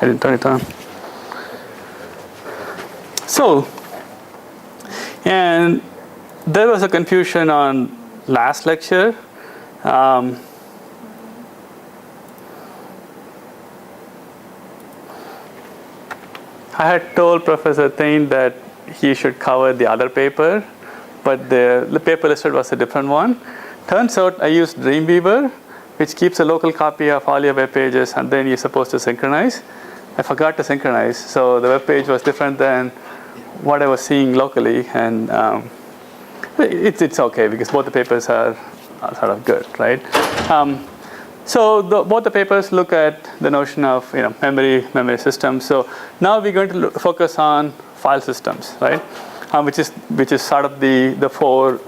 I didn't turn it on. So, and there was a confusion on last lecture. I had told Professor Thain that he should cover the other paper, but the paper listed was a different one. Turns out I used Dreamweaver, which keeps a local copy of all your web pages, and then you're supposed to synchronize. I forgot to synchronize, so the web page was different than what I was seeing locally, and it's okay because both the papers are sort of good, right? So both the papers look at the notion of memory systems. So now we're going to focus on file systems, right? Which is sort of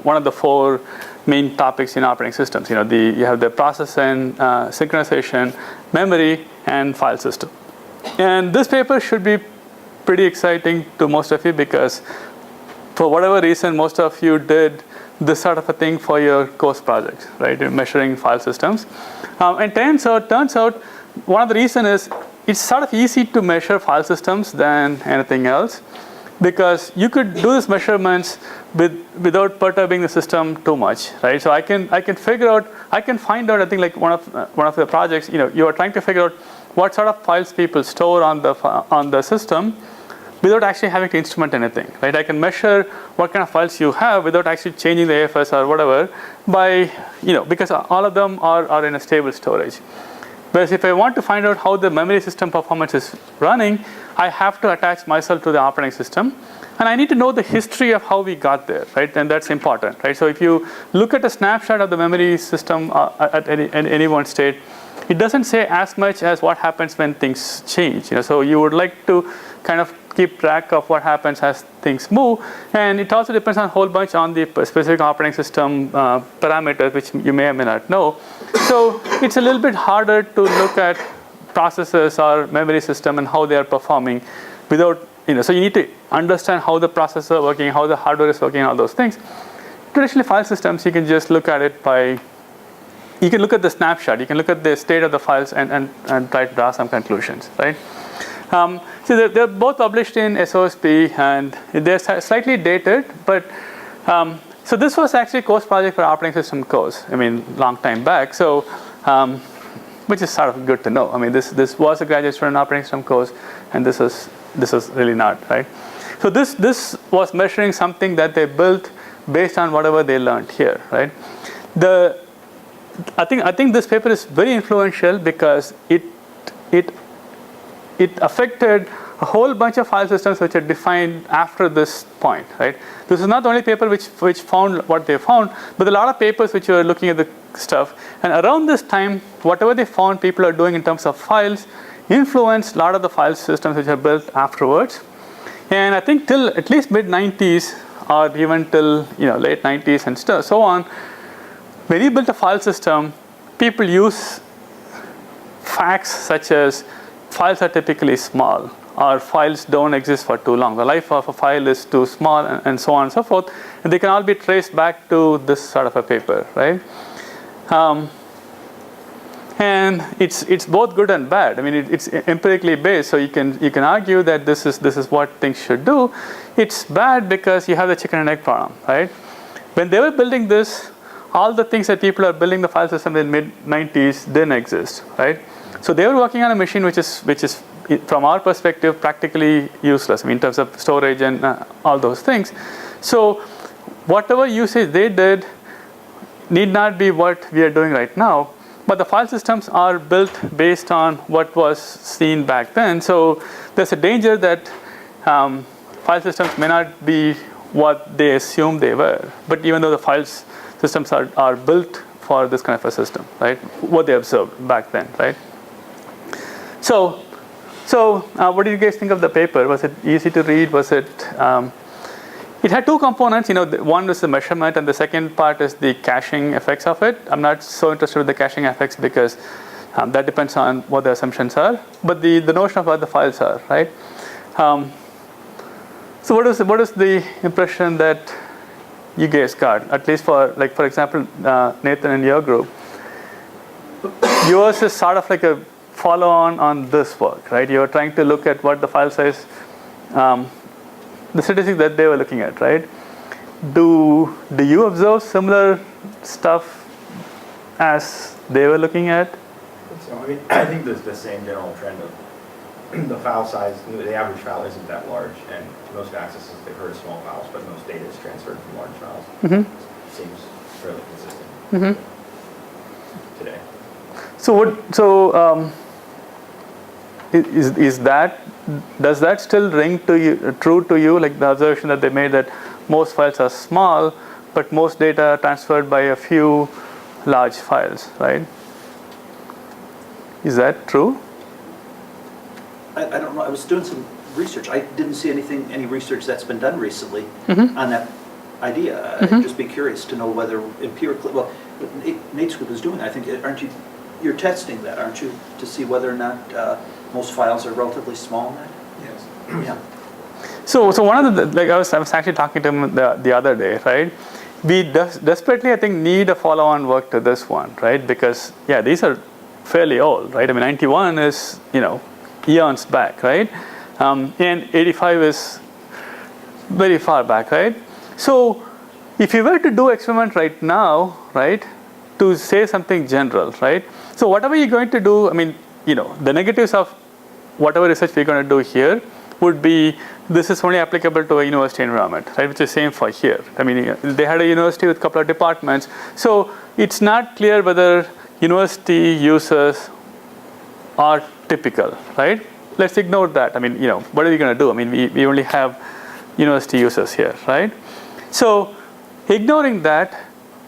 one of the four main topics in operating systems. You have the process and synchronization, memory, and file system. And this paper should be pretty exciting to most of you because for whatever reason, most of you did this sort of a thing for your course projects, right? You're measuring file systems. And turns out one of the reasons is it's sort of easy to measure file systems than anything else because you could do these measurements without perturbing the system too much, right? So I can find out, I think like one of the projects, you are trying to figure out what sort of files people store on the system without actually having to instrument anything, right? I can measure what kind of files you have without actually changing the AFS or whatever by, because all of them are in a stable storage. Whereas if I want to find out how the memory system performance is running, I have to attach myself to the operating system. And I need to know the history of how we got there, right? And that's important, right? So if you look at a snapshot of the memory system at any one state, it doesn't say as much as what happens when things change. So you would like to kind of keep track of what happens as things move. And it also depends on a whole bunch on the specific operating system parameters, which you may or may not know. So it's a little bit harder to look at processors or memory system and how they are performing without, so you need to understand how the processor is working, how the hardware is working, all those things. Traditionally, file systems, you can just look at it you can look at the snapshot, you can look at the state of the files and try to draw some conclusions, right? So they're both published in SOSP and they're slightly dated, but so this was actually a course project for operating system course, long time back. So, which is sort of good to know. This was a graduate student operating system course, and this is really not, right? So this was measuring something that they built based on whatever they learned here, right? I think this paper is very influential because it affected a whole bunch of file systems which are defined after this point, right? This is not the only paper which found what they found, but a lot of papers which were looking at the stuff. And around this time, whatever they found people are doing in terms of files influenced a lot of the file systems which are built afterwards. And I think till at least mid-90s or even till late 90s and so on, when you build a file system, people use facts such as files are typically small or files don't exist for too long. The life of a file is too small and so on and so forth. And they can all be traced back to this sort of a paper, right? And it's both good and bad. It's empirically based, so you can argue that this is what things should do. It's bad because you have the chicken and egg problem, right? When they were building this, all the things that people are building the file system in mid-90s didn't exist, right? So they were working on a machine which is from our perspective practically useless in terms of storage and all those things. So whatever usage they did need not be what we are doing right now, but the file systems are built based on what was seen back then. So there's a danger that file systems may not be what they assumed they were, but even though the files systems are built for this kind of a system, right? What they observed back then, right? So what did you guys think of the paper? Was it easy to read? Was it? It had two components. One was the measurement, and the second part is the caching effects of it. I'm not so interested with the caching effects because that depends on what the assumptions are. But the notion of what the files are, right? So what is the impression that you guys got? At least for example, Nathan in your group, yours is sort of like a follow on this work, right? You're trying to look at what the file size, the statistics that they were looking at, right? Do you observe similar stuff as they were looking at? So, I mean, I think there's the same general trend of the file size. The average file isn't that large, and most accesses they've heard of small files, but most data is transferred from large files. Mm-hmm. Seems fairly consistent today. Does that still ring true to you, like the observation that they made that most files are small, but most data are transferred by a few large files, right? Is that true? I don't know. I was doing some research. I didn't see any research that's been done recently on that idea. I'd just be curious to know whether empirically, well, Natescoop is doing, I think, you're testing that, aren't you, to see whether or not most files are relatively small in that? Yes. Yeah. So one of the, like I was actually talking to him the other day, right? We desperately, I think, need a follow-on work to this one, right? Because, yeah, these are fairly old, right? I mean, 91 is, eons back, right? And 85 is very far back, right? So if you were to do experiment right now, right, to say something general, right? So whatever you're going to do, I mean, the negatives of whatever research we're going to do here would be this is only applicable to a university environment, right? Which is same for here. I mean, they had a university with a couple of departments. So it's not clear whether university users are typical, right? Let's ignore that. I mean, what are we going to do? I mean, we only have university users here, right? So ignoring that,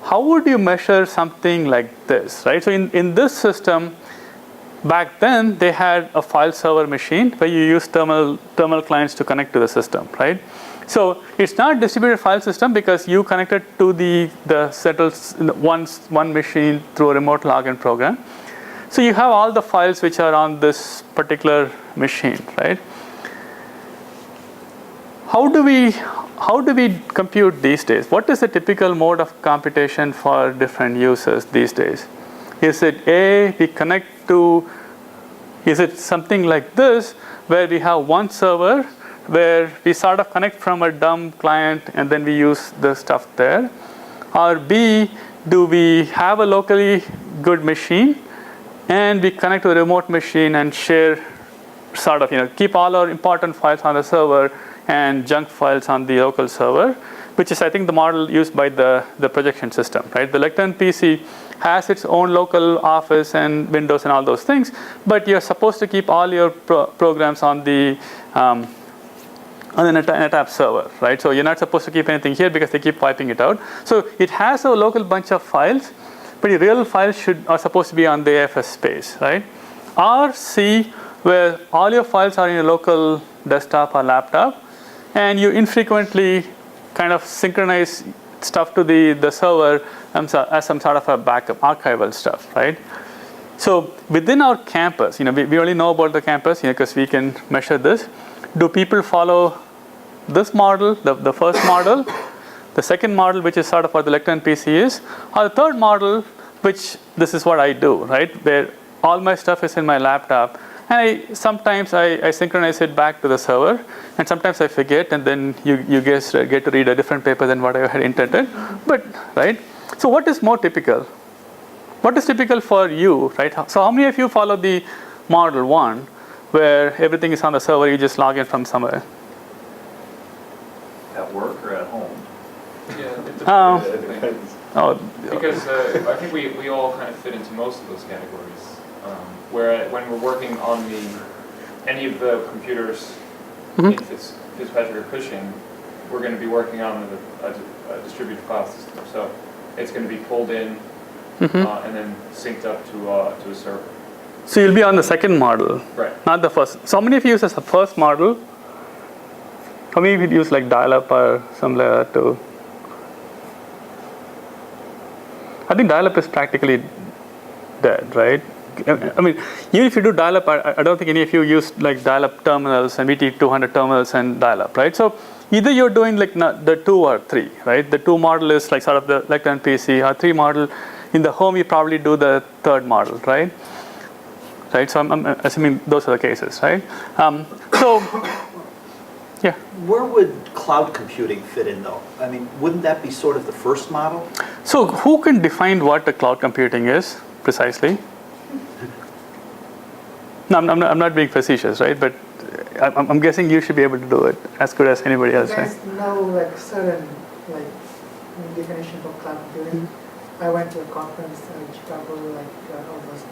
how would you measure something like this, right? So in this system, back then they had a file server machine where you use terminal clients to connect to the system, right? So it's not distributed file system because you connected to the central one machine through a remote login program. So you have all the files which are on this particular machine, right? How do we compute these days? What is the typical mode of computation for different users these days? Is it we connect to, is it something like this where we have one server where we sort of connect from a dumb client and then we use the stuff there? Or B, do we have a locally good machine and we connect to a remote machine and share sort of, keep all our important files on the server and junk files on the local server, which is, I think, the model used by the projection system, right? The lectern PC has its own local office and Windows and all those things, but you're supposed to keep all your programs on the NetApp server, right? So you're not supposed to keep anything here because they keep wiping it out. So it has a local bunch of files, but your real files are supposed to be on the AFS space, right? Or C, where all your files are in your local desktop or laptop, and you infrequently kind of synchronize stuff to the server as some sort of a backup, archival stuff, right? So within our campus, we only know about the campus because we can measure this. Do people follow this model, the first model, the second model, which is sort of what the lectern PC is, or the third model, which this is what I do, right? Where all my stuff is in my laptop, and sometimes I synchronize it back to the server, and sometimes I forget, and then you guys get to read a different paper than what I had intended. But right, so what is more typical? What is typical for you, right? So how many of you follow the model 1, where everything is on the server, you just log in from somewhere? At work or at home? Yeah, It depends. because I think we all kind of fit into most of those categories. Where when we're working on any of the computers in Fitzpatrick or Cushing, we're going to be working on a distributed file system. So it's going to be pulled in and then synced up to a server. So you'll be on the second model, Right? not the first. So how many of you use as the first model? How many of you use like dial-up or something like that too? I think dial-up is practically dead, right? I mean, even if you do dial-up, I don't think any of you use like dial-up terminals and VT200 terminals and dial-up, right? So either you're doing like the 2 or 3, right? The 2 model is like sort of the lectern PC, or 3 model in the home you probably do the 3rd model, right? right? So I'm assuming those are the cases, right? So, yeah. Where would cloud computing fit in, though? I mean, wouldn't that be sort of the first model? So who can define what a cloud computing is precisely? No, I'm not being facetious, right? But I'm guessing you should be able to do it as good as anybody else, right? There's no like certain like definition for cloud computing. I went to a conference in Chicago like almost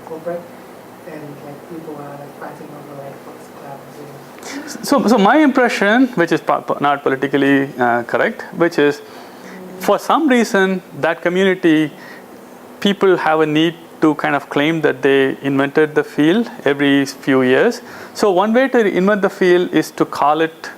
corporate, and like people are like fighting over like what's cloud computing. So my impression, which is not politically correct, which is for some reason that community, people have a need to kind of claim that they invented the field every few years. So one way to invent the field is to call it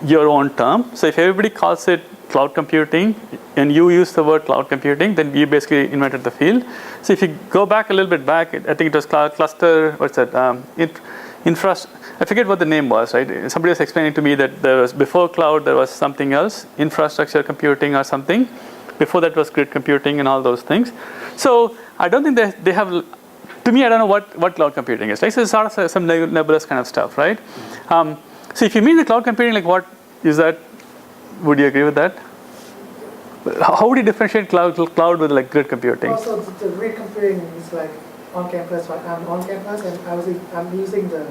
your own term. So if everybody calls it cloud computing and you use the word cloud computing, then you basically invented the field. So if you go back a little bit back, I think it was cluster, what's that, I forget what the name was, right? Somebody was explaining to me that there was, before cloud, there was something else, infrastructure computing or something. Before that was grid computing and all those things. So I don't think they have, to me, I don't know what cloud computing is, right? So it's sort of some nebulous kind of stuff, right? So if you mean the cloud computing, like what is that? Would you agree with that? How would you differentiate cloud with like grid computing? Also, the grid computing is like on campus. Right? I'm on campus, and I'm using the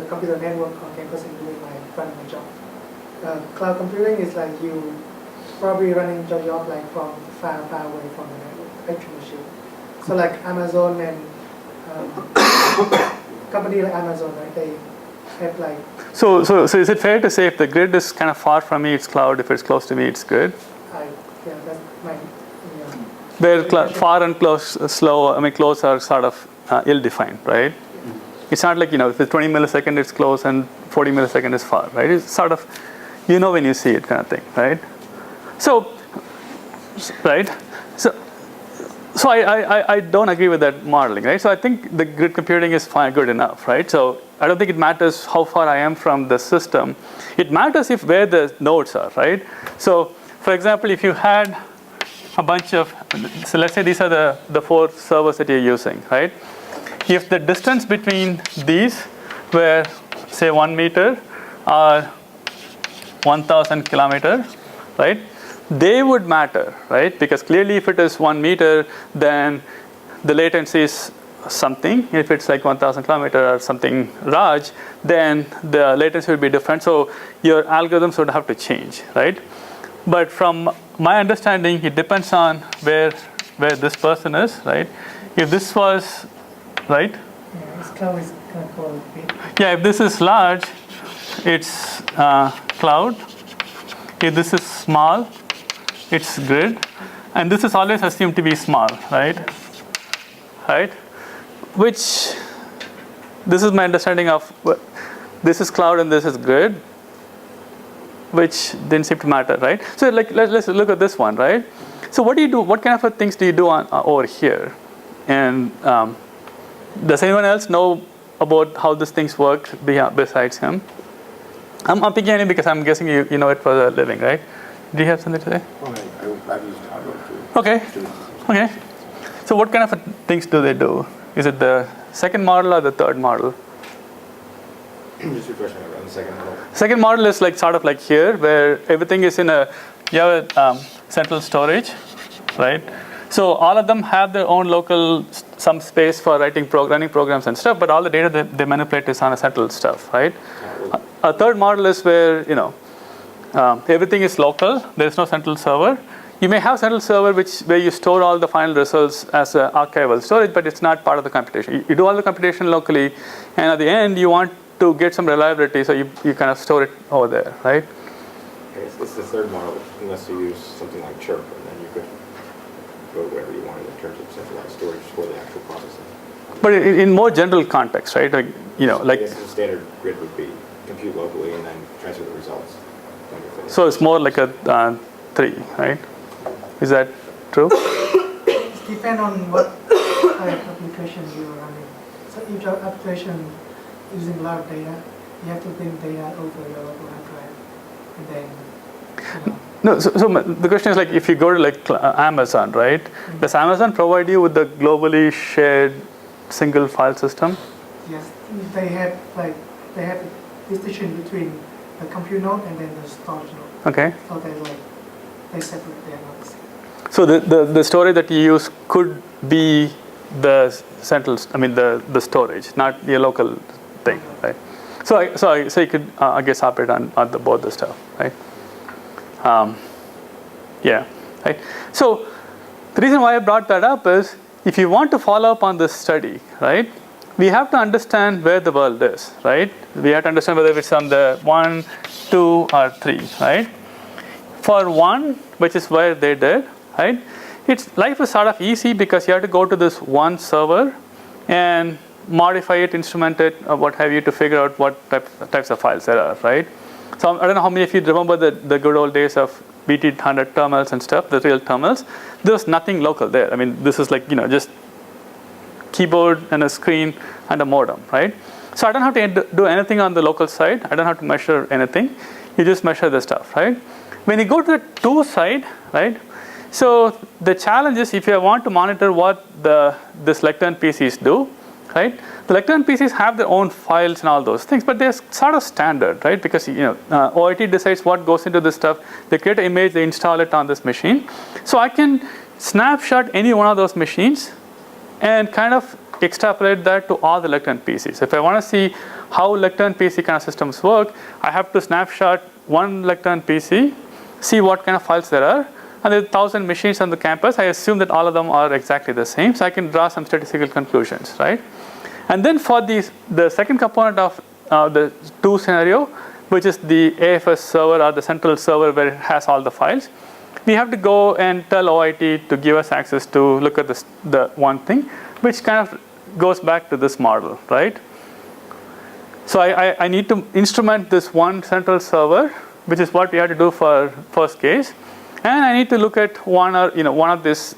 computer network on campus and doing my job. Cloud computing is like you probably running your job like from far away from the network, actual machine. So like Amazon and company like Amazon, right? They have like. So is it fair to say if the grid is kind of far from me, it's cloud. If it's close to me, it's grid. Yeah, that's my. Where far and close, close are sort of ill-defined, right? It's not like if it's 20 millisecond, it's close, and 40 millisecond is far, right? It's sort of, when you see it, kind of thing, right? So, right? So I don't agree with that modeling, right? So I think the grid computing is fine, good enough, right? So I don't think it matters how far I am from the system. It matters where the nodes are, right? So, for example, if you had a bunch of, so let's say these are the 4 servers that you're using, right? If the distance between these were, say, 1 meter or 1,000 kilometers, right? They would matter, right? Because clearly if it is 1 meter, then the latency is something. If it's like 1,000 kilometers or something large, then the latency would be different. So your algorithms would have to change, right? But from my understanding, it depends on where this person is, right? If this was, right? Yeah, this cloud is kind of called big. Yeah, if this is large, it's cloud. If this is small, it's grid. And this is always assumed to be small, right? Right? Which, this is my understanding of, this is cloud and this is grid, which didn't seem to matter, right? So like, let's look at this one, right? So what do you do? What kind of things do you do over here? And does anyone else know about how these things work besides him? I'm picking on you because I'm guessing you know it for a living, right? Do you have something to say? Well, I've used Tableau too. Okay. So what kind of things do they do? Is it the second model or the third model? Just refresh me on the second model. Second model is like sort of like here, where everything is you have a central storage, right? So all of them have their own local some space for running programs and stuff, but all the data that they manipulate is on a central stuff, right? A third model is where everything is local. There is no central server. You may have central server where you store all the final results as an archival storage, but it's not part of the computation. You do all the computation locally, and at the end you want to get some reliability, so you kind of store it over there, right? Okay, it's the third model, unless you use something like Chirp, and then you could go wherever you wanted in terms of centralized storage for the actual processing. But in more general context, right? Like, I guess the standard grid would be compute locally and then transfer the results. So it's more like a 3, right? Is that true? It depends on what kind of application you're running. So if your application using a lot of data, you have to bring data over your local hard drive, and then. No, so the question is like if you go to like Amazon, right? Does Amazon provide you with the globally shared single file system? Yes, they have a distinction between the compute node and then the storage node. Okay. So they separate, they are not the same. So the storage that you use could be the central, the storage, not your local thing, right? So you could I guess operate on both the stuff, right? Yeah, right. So the reason why I brought that up is if you want to follow up on this study, right? We have to understand where the world is, right? We have to understand whether it's on the 1, 2, or 3, right? For 1, which is where they did, right? Life is sort of easy because you have to go to this one server and modify it, instrument it, or what have you, to figure out what types of files there are, right? So I don't know how many of you remember the good old days of BT100 terminals and stuff, the real terminals. There was nothing local there. I mean, this is like, just keyboard and a screen and a modem, right? So I don't have to do anything on the local side. I don't have to measure anything. You just measure the stuff, right? When you go to the 2 side, right? So the challenge is if you want to monitor what this lectern PCs do, right? The lectern PCs have their own files and all those things, but they're sort of standard, right? Because OIT decides what goes into this stuff. They create an image, they install it on this machine. So I can snapshot any one of those machines and kind of extrapolate that to all the lectern PCs. If I want to see how lectern PC kind of systems work, I have to snapshot one lectern PC, see what kind of files there are, and there are 1,000 machines on the campus. I assume that all of them are exactly the same, so I can draw some statistical conclusions, right? And then for the second component of the 2 scenario, which is the AFS server or the central server where it has all the files, we have to go and tell OIT to give us access to look at the one thing, which kind of goes back to this model, right? So I need to instrument this one central server, which is what we have to do for first case, and I need to look at one of these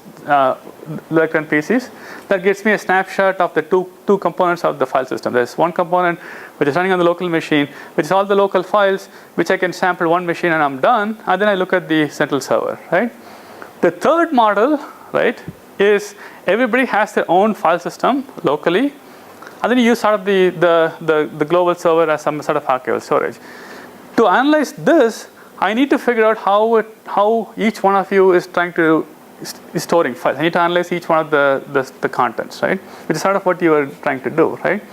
lectern PCs. That gets me a snapshot of the two components of the file system. There's one component which is running on the local machine, which is all the local files, which I can sample one machine and I'm done, and then I look at the central server, right? The third model, right, is everybody has their own file system locally, and then you use sort of the global server as some sort of archival storage. To analyze this, I need to figure out how each one of you is storing files. I need to analyze each one of the contents, right? Which is sort of what you are trying to do, right?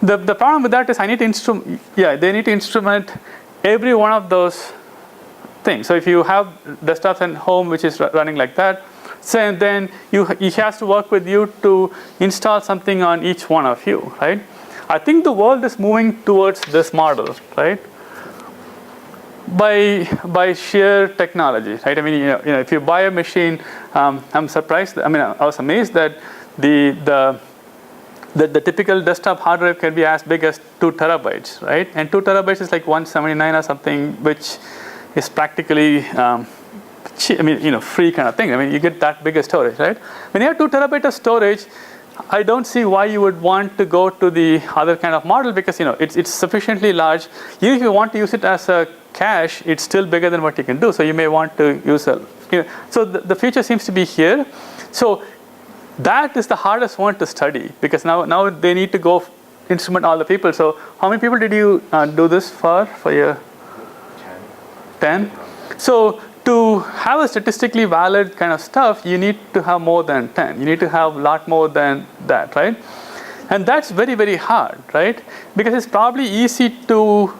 The problem with that is I need to they need to instrument every one of those things. So if you have desktops and home which is running like that, so then he has to work with you to install something on each one of you, right? I think the world is moving towards this model, right? By sheer technology, right? I mean, if you buy a machine, I'm surprised. I was amazed that the typical desktop hard drive can be as big as 2 terabytes, right? And 2 terabytes is like 179 or something, which is practically free kind of thing. I mean, you get that big a storage, right? When you have 2 terabytes of storage, I don't see why you would want to go to the other kind of model, because it's sufficiently large. Even if you want to use it as a cache, it's still bigger than what you can do. So you may want to use so the future seems to be here. So that is the hardest one to study, because now they need to go instrument all the people. So how many people did you do this for your 10? So to have a statistically valid kind of stuff, you need to have more than 10. You need to have a lot more than that, right? And that's very, very hard, right? Because it's probably easy to,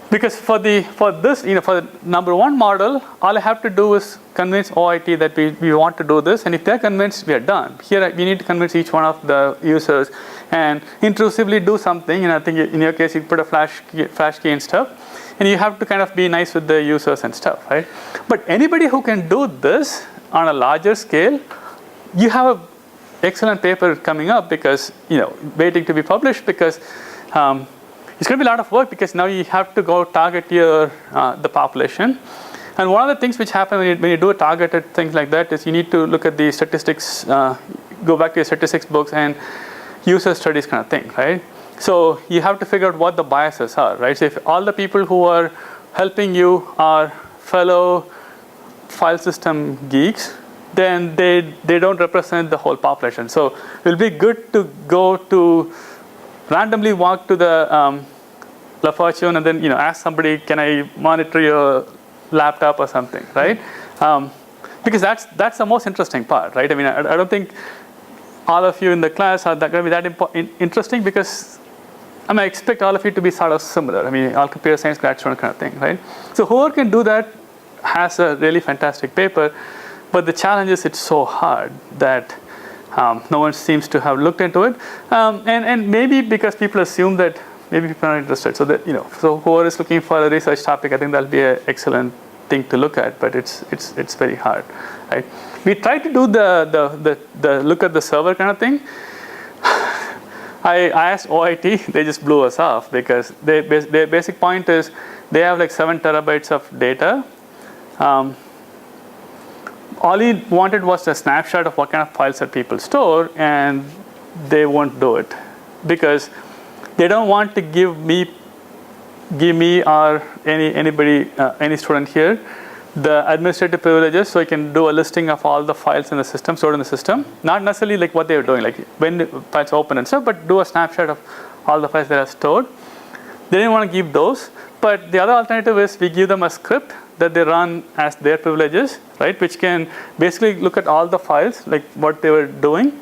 because for this, for the number 1 model, all I have to do is convince OIT that we want to do this, and if they're convinced, we are done. Here, we need to convince each one of the users and intrusively do something. And I think in your case, you put a flash key and stuff, and you have to kind of be nice with the users and stuff, right? But anybody who can do this on a larger scale, you have an excellent paper coming up, because waiting to be published, because it's going to be a lot of work, because now you have to go target the population. And one of the things which happen when you do a targeted things like that is you need to look at the statistics, go back to your statistics books and user studies kind of thing, right? So you have to figure out what the biases are, right? So if all the people who are helping you are fellow file system geeks, then they don't represent the whole population. So it will be good to go to randomly walk to the La Fortune and then ask somebody, can I monitor your laptop or something, right? Because that's the most interesting part, right? I mean, I don't think all of you in the class are going to be that interesting because I expect all of you to be sort of similar. I mean, all computer science grad student kind of thing, right? So whoever can do that has a really fantastic paper, but the challenge is it's so hard that no one seems to have looked into it, and maybe because people assume that maybe people are not interested. So that so whoever is looking for a research topic, I think that'll be an excellent thing to look at, but it's very hard, right? We tried to do the look at the server kind of thing. I asked OIT, they just blew us off because their basic point is they have like 7 terabytes of data. All he wanted was a snapshot of what kind of files that people store, and they won't do it because they don't want to give me or anybody, any student here, the administrative privileges, so I can do a listing of all the files in the system, stored in the system. Not necessarily like what they were doing, like when the files open and stuff, but do a snapshot of all the files that are stored. They didn't want to give those, but the other alternative is we give them a script that they run as their privileges, right? Which can basically look at all the files, like what they were doing,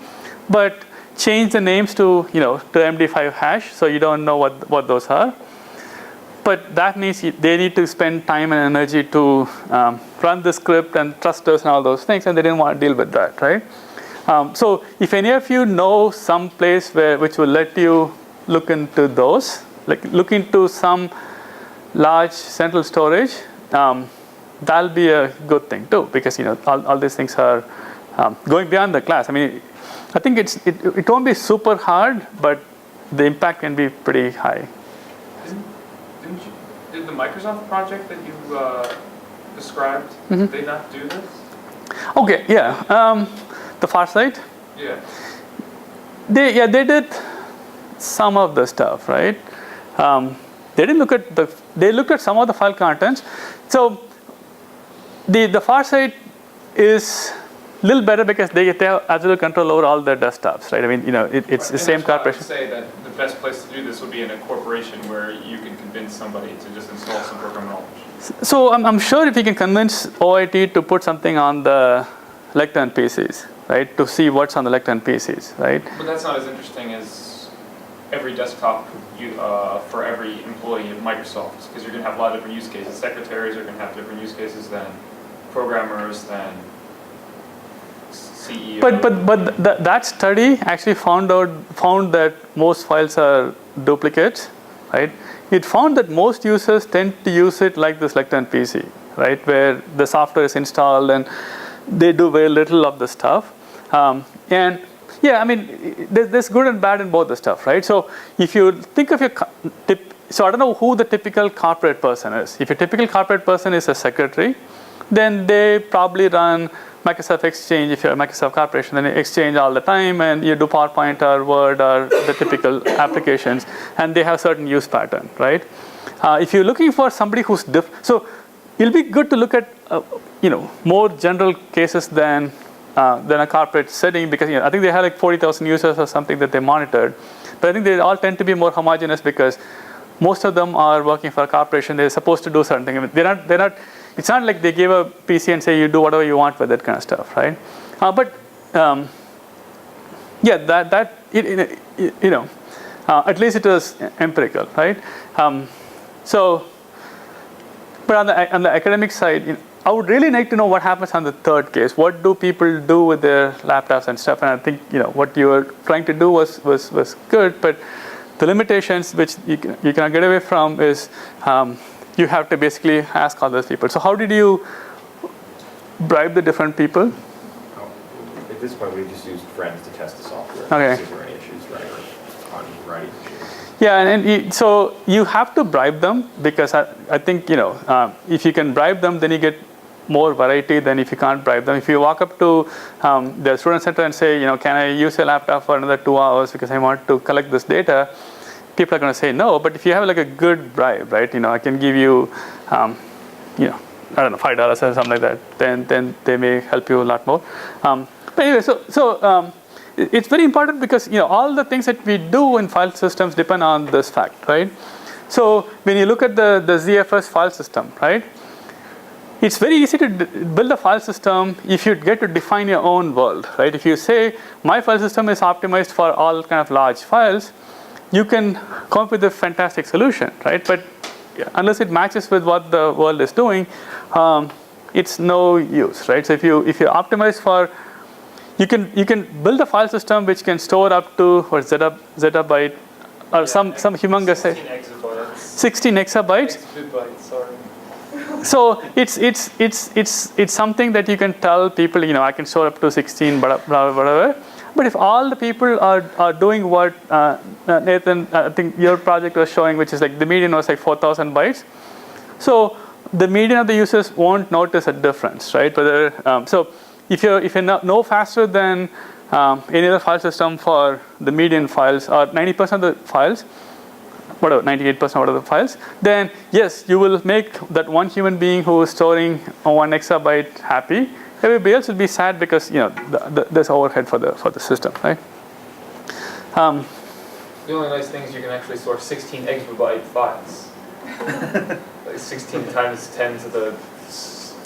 but change the names to to MD5 hash, so you don't know what those are. But that means they need to spend time and energy to run the script and trusters and all those things, and they didn't want to deal with that, right? So if any of you know some place which will let you look into those, like look into some large central storage, that'll be a good thing too, because all these things are going beyond the class. I mean, I think it won't be super hard, but the impact can be pretty high. Did the Microsoft project that you described, did they not do this? Okay, yeah. The far side? Yeah. They did some of the stuff, right? They didn't look at they looked at some of the file contents. So the far side is a little better because they have absolute control over all their desktops, right? I mean, it's the same corporation. I would say that the best place to do this would be in a corporation where you can convince somebody to just install some program knowledge. So I'm sure if you can convince OIT to put something on the lectern PCs, right, to see what's on the lectern PCs, right? But that's not as interesting as every desktop for every employee of Microsoft, because you're going to have a lot of different use cases. Secretaries are going to have different use cases than programmers, than CEO. But that study actually found that most files are duplicates, right? It found that most users tend to use it like this lectern PC, right, where the software is installed and they do very little of the stuff. And yeah, I mean, there's good and bad in both the stuff, right? So if you think of so I don't know who the typical corporate person is. If your typical corporate person is a secretary, then they probably run Microsoft Exchange. If you're a Microsoft corporation, then you Exchange all the time, and you do PowerPoint or Word or the typical applications, and they have certain use pattern, right? If you're looking for somebody who's so it'll be good to look at more general cases than a corporate setting, because I think they have like 40,000 users or something that they monitored, but I think they all tend to be more homogeneous because most of them are working for a corporation. They're supposed to do certain things. I mean, they're not. It's not like they give a PC and say you do whatever you want with that kind of stuff, right? But yeah, at least it was empirical, right? So, but on the academic side, I would really like to know what happens on the third case. What do people do with their laptops and stuff? And I think what you were trying to do was good, but the limitations which you cannot get away from is you have to basically ask all those people. So how did you bribe the different people? At this point, we just used friends to test the software. Okay. See if there were any issues, right, on writing issues. Yeah, and so you have to bribe them, because I think if you can bribe them, then you get more variety than if you can't bribe them. If you walk up to the student center and say, can I use your laptop for another 2 hours because I want to collect this data, people are going to say no. But if you have like a good bribe, right, I can give you, I don't know, $5 or something like that, then they may help you a lot more. But anyway, so it's very important because all the things that we do in file systems depend on this fact, right? So when you look at the ZFS file system, right? It's very easy to build a file system if you get to define your own world, right? If you say my file system is optimized for all kind of large files, you can come up with a fantastic solution, right? But unless it matches with what the world is doing, it's no use, right? So if you optimize for, you can build a file system which can store up to zettabyte or some humongous 16 exabytes. Sorry. So it's something that you can tell people, I can store up to 16, whatever. But if all the people are doing what Nathan, I think your project was showing, which is like the median was like 4,000 bytes. So the median of the users won't notice a difference, right? Whether so if you're no faster than any other file system for the median files or 90% of the files, whatever, 98% of the files, then yes, you will make that one human being who is storing 1 exabyte happy. Everybody else will be sad because there's overhead for the system, right? The only nice thing is you can actually store 16 exabyte files. Like 16 times 10 to the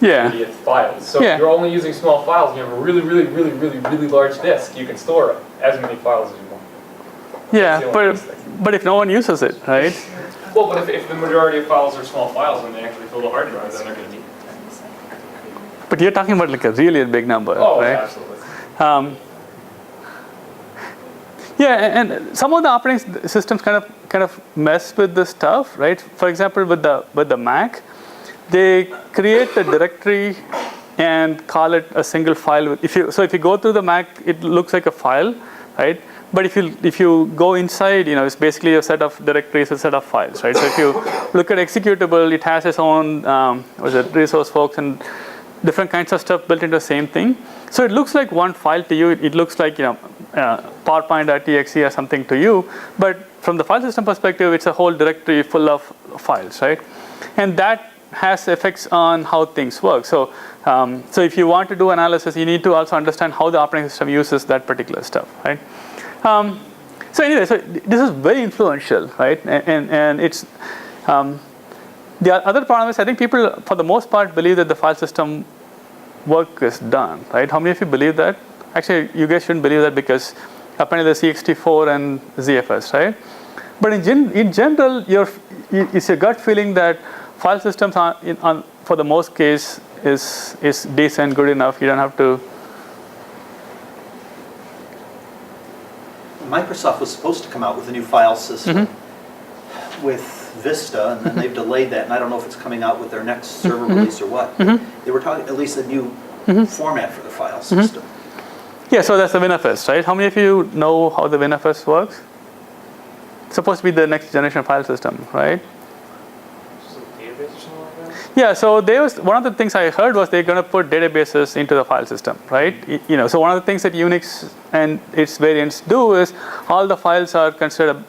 30th files. So if you're only using small files and you have a really, really, really, really, really large disk, you can store as many files as you want. Yeah, but if no one uses it, right? Well, but if the majority of files are small files and they actually fill the hard drive, then they're going to need it. But you're talking about like a really big number, right? Yeah, absolutely. And some of the operating systems kind of mess with this stuff, right? For example, with the Mac, they create a directory and call it a single file. If you go through the Mac, it looks like a file, right? But if you go inside, it's basically a set of directories, a set of files, right? So if you look at executable, it has its own resource forks and different kinds of stuff built into the same thing. So it looks like one file to you. It looks like PowerPoint.exe or something to you. But from the file system perspective, it's a whole directory full of files, right? And that has effects on how things work. So if you want to do analysis, you need to also understand how the operating system uses that particular stuff, right? So anyway, so this is very influential, right? And it's the other problem is I think people, for the most part, believe that the file system work is done, right? How many of you believe that? Actually, you guys shouldn't believe that because apparently there's ext4 and ZFS, right? But in general, it's your gut feeling that file systems are for the most case is decent, good enough. You don't have to. Microsoft was supposed to come out with a new file system with Vista, and then they've delayed that, and I don't know if it's coming out with their next server release or what. They were talking at least a new format for the file system. Yeah, so that's the WinFS, right? How many of you know how the WinFS works? It's supposed to be the next generation file system, right? Yeah, so one of the things I heard was they're going to put databases into the file system, right? So one of the things that UNIX and its variants do is all the files are considered,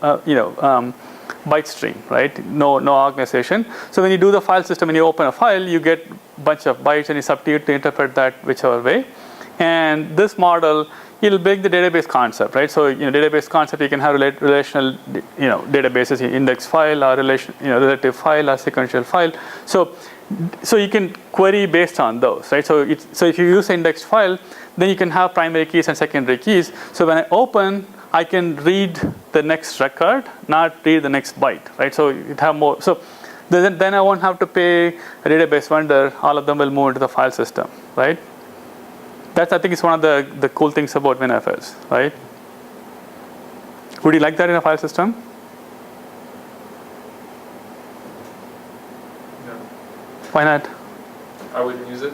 byte stream, right? No organization. So when you do the file system and you open a file, you get a bunch of bytes, and it's up to you to interpret that whichever way. And this model, it'll break the database concept, right? So database concept, you can have relational, databases, index file or relative file or sequential file. So you can query based on those, right? So if you use an indexed file, then you can have primary keys and secondary keys. So when I open, I can read the next record, not read the next byte, right? So it have more. So then I won't have to pay a database vendor. All of them will move into the file system, right? That's, I think, is one of the cool things about WinFS, right? Would you like that in a file system? No. Why not? I wouldn't use it.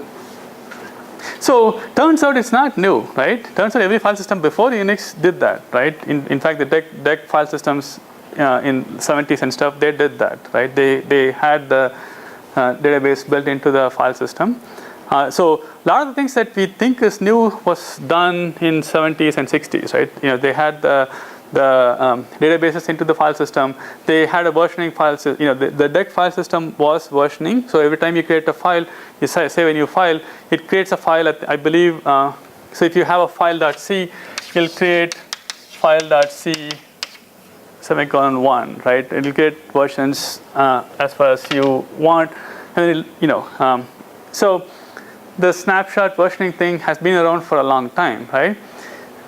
So turns out it's not new, right? Turns out every file system before Unix did that, right? In fact, the DEC file systems in 70s and stuff, they did that, right? They had the database built into the file system. So a lot of the things that we think is new was done in 70s and 60s, right? They had the databases into the file system. They had a versioning file system. The DEC file system was versioning. So every time you create a file, you save a new file. It creates a file at, I believe. So if you have a file.c, you'll create file.c ;1, right? It'll create versions as far as you want, and so the snapshot versioning thing has been around for a long time, right?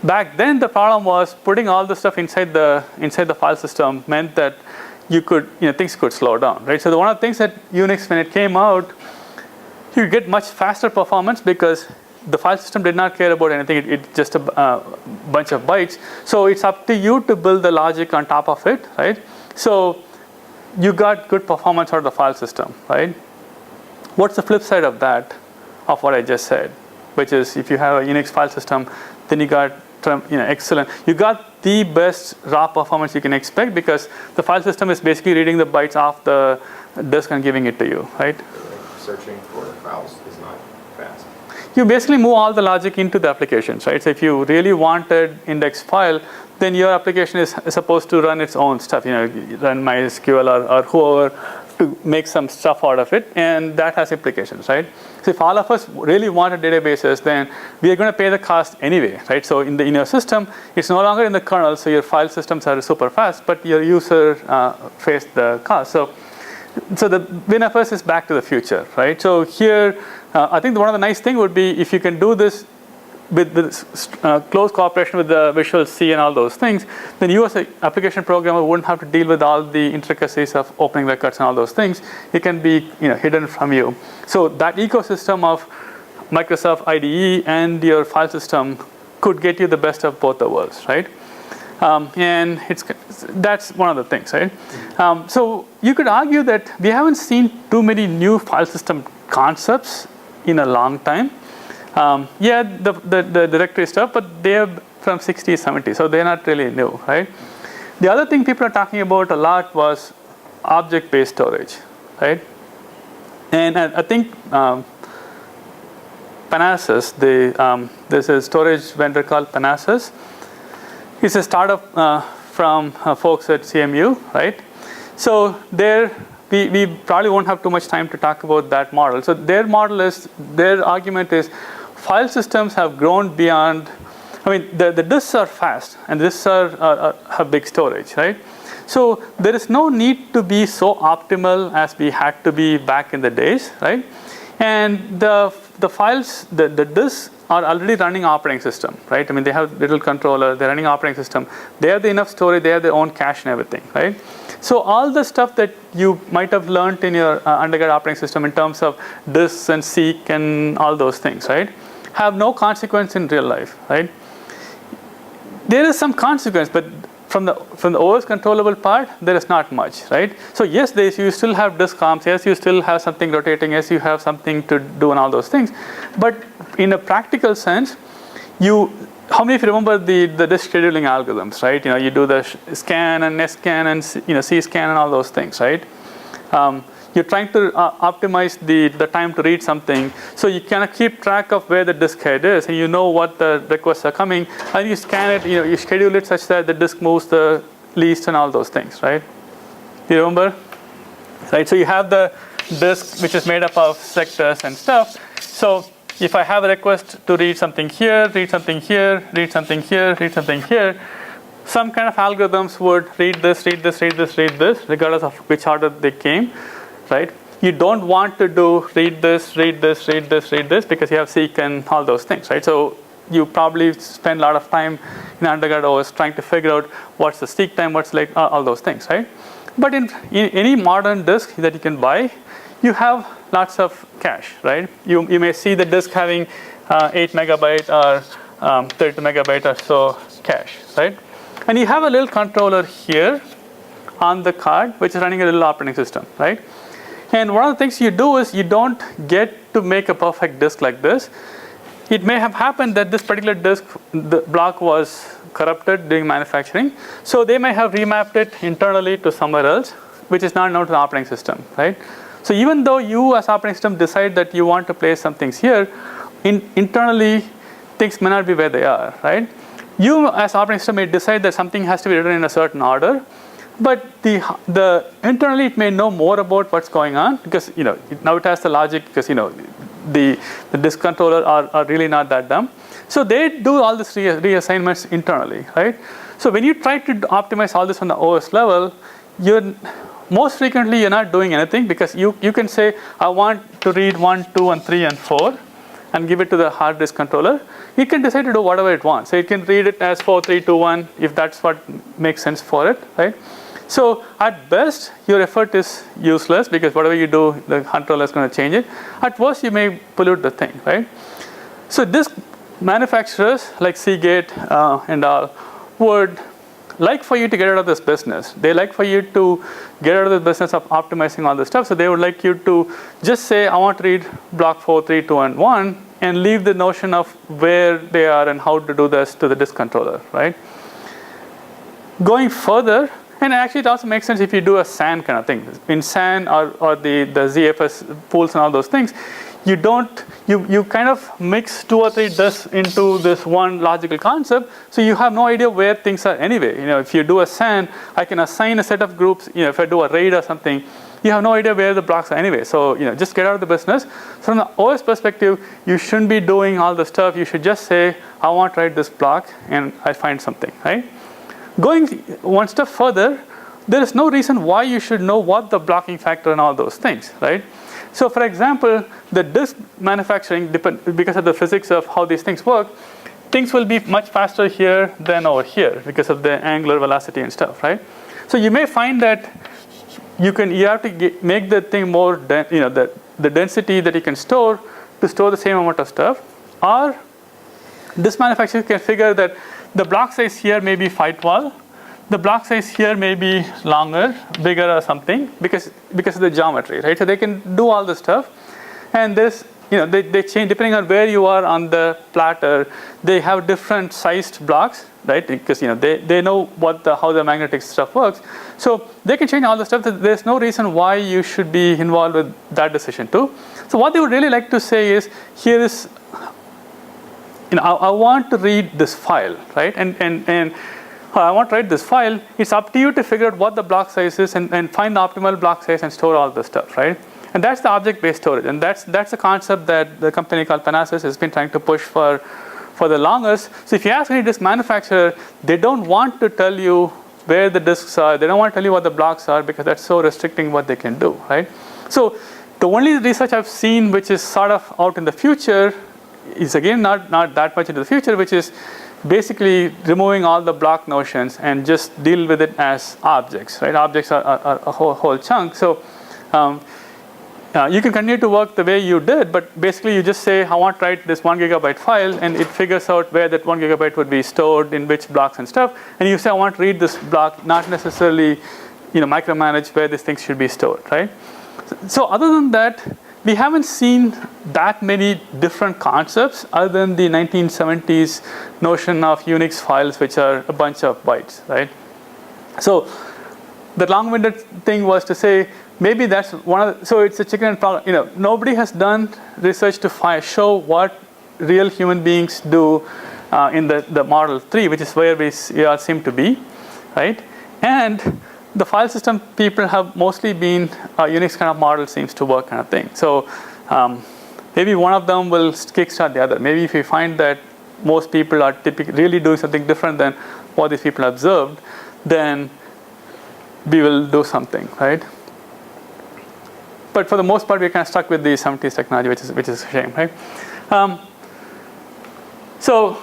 Back then, the problem was putting all the stuff inside the file system meant that things could slow down, right? So one of the things that UNIX, when it came out, you get much faster performance because the file system did not care about anything. It's just a bunch of bytes. So it's up to you to build the logic on top of it, right? So you got good performance out of the file system, right? What's the flip side of that, of what I just said? Which is, if you have a Unix file system, then you got excellent. You got the best raw performance you can expect because the file system is basically reading the bytes off the disk and giving it to you, right? Searching for files is not fast. You basically move all the logic into the applications, right? So if you really wanted index file, then your application is supposed to run its own stuff, run MySQL or whoever to make some stuff out of it, and that has implications, right? So if all of us really wanted databases, then we are going to pay the cost anyway, right? So in your system, it's no longer in the kernel, so your file systems are super fast, but your user face the cost. So the WinFS is back to the future, right? So here, I think one of the nice things would be if you can do this with this close cooperation with the Visual C and all those things, then you as an application programmer wouldn't have to deal with all the intricacies of opening records and all those things. It can be hidden from you. So that ecosystem of Microsoft IDE and your file system could get you the best of both the worlds, right? And that's one of the things, right? So you could argue that we haven't seen too many new file system concepts in a long time. The directory stuff, but they're from 60s, 70s, so they're not really new, right? The other thing people are talking about a lot was object-based storage, right? And I think Panasys, there's a storage vendor called Panasys. It's a startup from folks at CMU, right? So we probably won't have too much time to talk about that model. So their argument is file systems have grown beyond, the disks are fast and disks have big storage, right? So there is no need to be so optimal as we had to be back in the days, right? And the files, the disks are already running operating system, right? They have little controller, they're running operating system. They have enough storage, they have their own cache and everything, right? So all the stuff that you might have learned in your undergrad operating system in terms of disks and seek and all those things, right, have no consequence in real life, right? There is some consequence, but from the OS controllable part, there is not much, right? So yes, you still have disk comps, yes, you still have something rotating, yes, you have something to do and all those things. But in a practical sense, how many of you remember the disk scheduling algorithms, right? You do the scan and scan and C-scan and all those things, right? You're trying to optimize the time to read something, so you kind of keep track of where the disk head is, and you know what the requests are coming, and you scan it, you schedule it such that the disk moves the least and all those things, right? Do you remember? Right, so you have the disk which is made up of sectors and stuff. So if I have a request to read something here, read something here, read something here, read something here, some kind of algorithms would read this, read this, read this, read this, regardless of which order they came, right? You don't want to do read this, read this, read this, read this, because you have seek and all those things, right? So you probably spend a lot of time in undergrad OS trying to figure out what's the seek time, what's like all those things, right? But in any modern disk that you can buy, you have lots of cache, right? You may see the disk having 8 megabyte or 32 megabyte or so cache, right? And you have a little controller here on the card, which is running a little operating system, right? And one of the things you do is you don't get to make a perfect disk like this. It may have happened that this particular disk, the block was corrupted during manufacturing. So they may have remapped it internally to somewhere else, which is not known to the operating system, right? So even though you as operating system decide that you want to place some things here, internally things may not be where they are, right? you as operating system may decide that something has to be written in a certain order, but the internally it may know more about what's going on because now it has the logic because the disk controller are really not that dumb. So they do all this reassignments internally, right? So when you try to optimize all this on the OS level, most frequently you're not doing anything because you can say I want to read 1, 2, and 3, and 4 and give it to the hard disk controller. It can decide to do whatever it wants. So it can read it as 4, 3, 2, 1 if that's what makes sense for it, right? So at best, your effort is useless because whatever you do, the controller is going to change it. At worst, you may pollute the thing, right? So disk manufacturers like Seagate and all would like for you to get out of this business. They like for you to get out of the business of optimizing all this stuff. So they would like you to just say, I want to read block 4, 3, 2, and 1, and leave the notion of where they are and how to do this to the disk controller, right? Going further, and actually it also makes sense if you do a SAN kind of thing. In SAN or the ZFS pools and all those things, you kind of mix 2 or 3 disks into this one logical concept, so you have no idea where things are anyway. If you do a SAN, I can assign a set of groups. If I do a RAID or something, you have no idea where the blocks are anyway. So just get out of the business. So from the OS perspective, you shouldn't be doing all the stuff. You should just say, I want to write this block, and I find something, right? Going one step further, there is no reason why you should know what the blocking factor and all those things, right? So for example, the disk manufacturing, because of the physics of how these things work, things will be much faster here than over here because of the angular velocity and stuff, right? So you may find that you have to make the thing more, the density that you can store to store the same amount of stuff, or this manufacturer can figure that the block size here may be 512. The block size here may be longer, bigger, or something because of the geometry, right? So they can do all this stuff, and this, they change depending on where you are on the platter. They have different sized blocks, right? Because they know how the magnetic stuff works, so they can change all the stuff. There's no reason why you should be involved with that decision too. So what they would really like to say is, here is, I want to read this file, right? And I want to write this file. It's up to you to figure out what the block size is and find the optimal block size and store all the stuff, right? And that's the object-based storage. And that's a concept that the company called Panasys has been trying to push for the longest. So if you ask any disk manufacturer, they don't want to tell you where the disks are. They don't want to tell you what the blocks are because that's so restricting what they can do, right? So the only research I've seen which is sort of out in the future is again not that much into the future, which is basically removing all the block notions and just deal with it as objects, right? Objects are a whole chunk. So you can continue to work the way you did, but basically you just say, I want to write this 1 gigabyte file, and it figures out where that 1 gigabyte would be stored in which blocks and stuff. And you say, I want to read this block, not necessarily micromanage where these things should be stored, right? So other than that, we haven't seen that many different concepts other than the 1970s notion of UNIX files, which are a bunch of bytes, right? So the long-winded thing was to say, maybe that's one of the, so it's a chicken and problem. Nobody has done research to show what real human beings do in the Model 3, which is where we all seem to be, right? And the file system people have mostly been Unix kind of model seems to work kind of thing. So maybe one of them will kickstart the other. Maybe if we find that most people are typically really doing something different than what these people observed, then we will do something, right? But for the most part, we're kind of stuck with the 70s technology, which is a shame, right? So